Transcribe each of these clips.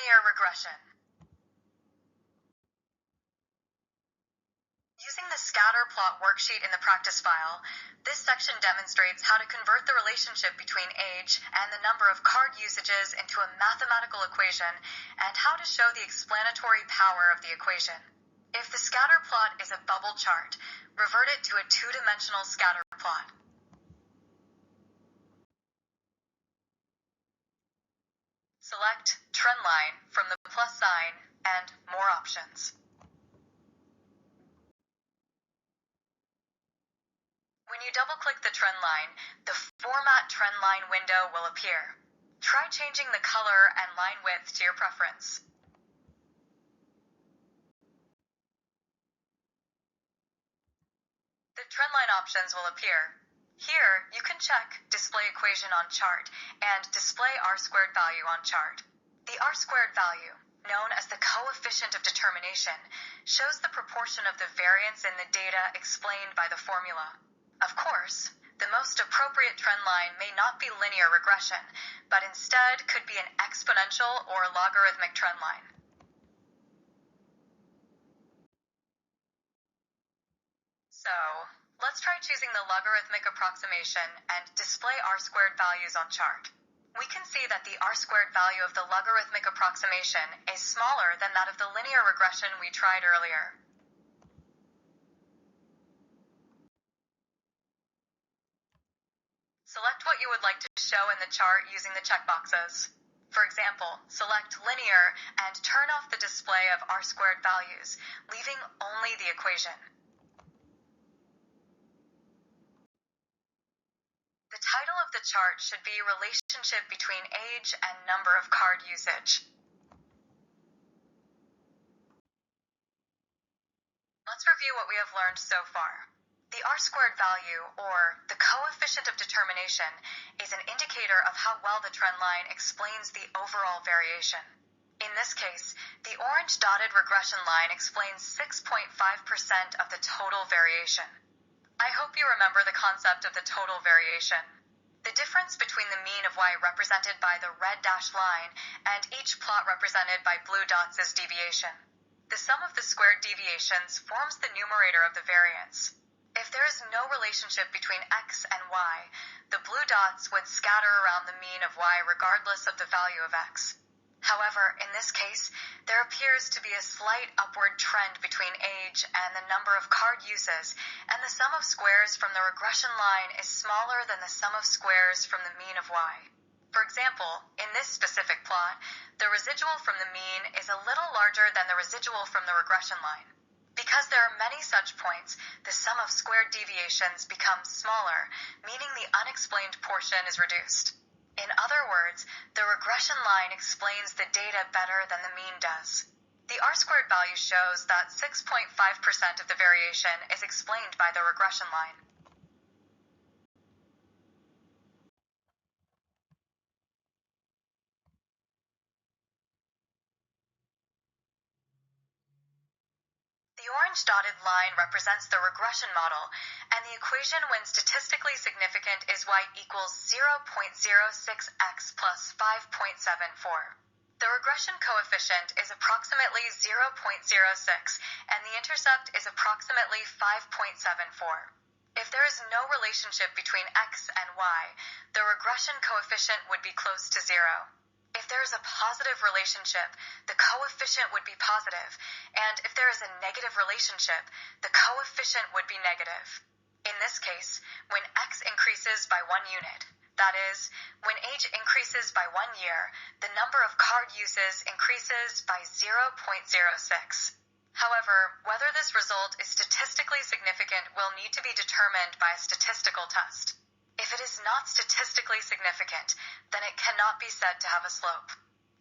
Linear regression. Using the scatter plot worksheet in the practice file, this section demonstrates how to convert the relationship between age and the number of card usages into a mathematical equation and how to show the explanatory power of the equation. If the scatter plot is a bubble chart, revert it to a two-dimensional scatter plot. Select Trend Line from the plus sign and More Options. When you double-click the trend line, the Format Trend Line window will appear. Try changing the color and line width to your preference. The trend line options will appear. Here, you can check Display Equation on Chart and Display R-squared value on chart. The R-squared value, known as the coefficient of determination, shows the proportion of the variance in the data explained by the formula. Of course, the most appropriate trend line may not be linear regression, but instead could be an exponential or logarithmic trend line. So, let's try choosing the logarithmic approximation and display R-squared values on chart. We can see that the R-squared value of the logarithmic approximation is smaller than that of the linear regression we tried earlier. Select what you would like to show in the chart using the checkboxes. For example, select linear and turn off the display of R-squared values, leaving only the equation. The title of the chart should be Relationship between Age and Number of Card Usage. Let's review what we have learned so far. The R-squared value, or the coefficient of determination, is an indicator of how well the trend line explains the overall variation. In this case, the orange dotted regression line explains 6.5% of the total variation. I hope you remember the concept of the total variation. The difference between the mean of y represented by the red dashed line and each plot represented by blue dots is deviation. The sum of the squared deviations forms the numerator of the variance. If there is no relationship between x and y, the blue dots would scatter around the mean of y regardless of the value of x. However, in this case, there appears to be a slight upward trend between age and the number of card uses, and the sum of squares from the regression line is smaller than the sum of squares from the mean of y. For example, in this specific plot, the residual from the mean is a little larger than the residual from the regression line. Because there are many such points, the sum of squared deviations becomes smaller, meaning the unexplained portion is reduced. In other words, the regression line explains the data better than the mean does. The R-squared value shows that 6.5% of the variation is explained by the regression line. The orange dotted line represents the regression model, and the equation when statistically significant is y equals 0.06x plus 5.74. The regression coefficient is approximately 0.06, and the intercept is approximately 5.74. If there is no relationship between x and y, the regression coefficient would be close to 0. If there is a positive relationship, the coefficient would be positive, and if there is a negative relationship, the coefficient would be negative. In this case, when x increases by 1 unit, that is, when age increases by 1 year, the number of card uses increases by 0.06. However, whether this result is statistically significant will need to be determined by a statistical test. If it is not statistically significant, then it cannot be said to have a slope.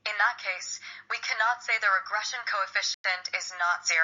In that case, we cannot say the regression coefficient is not 0.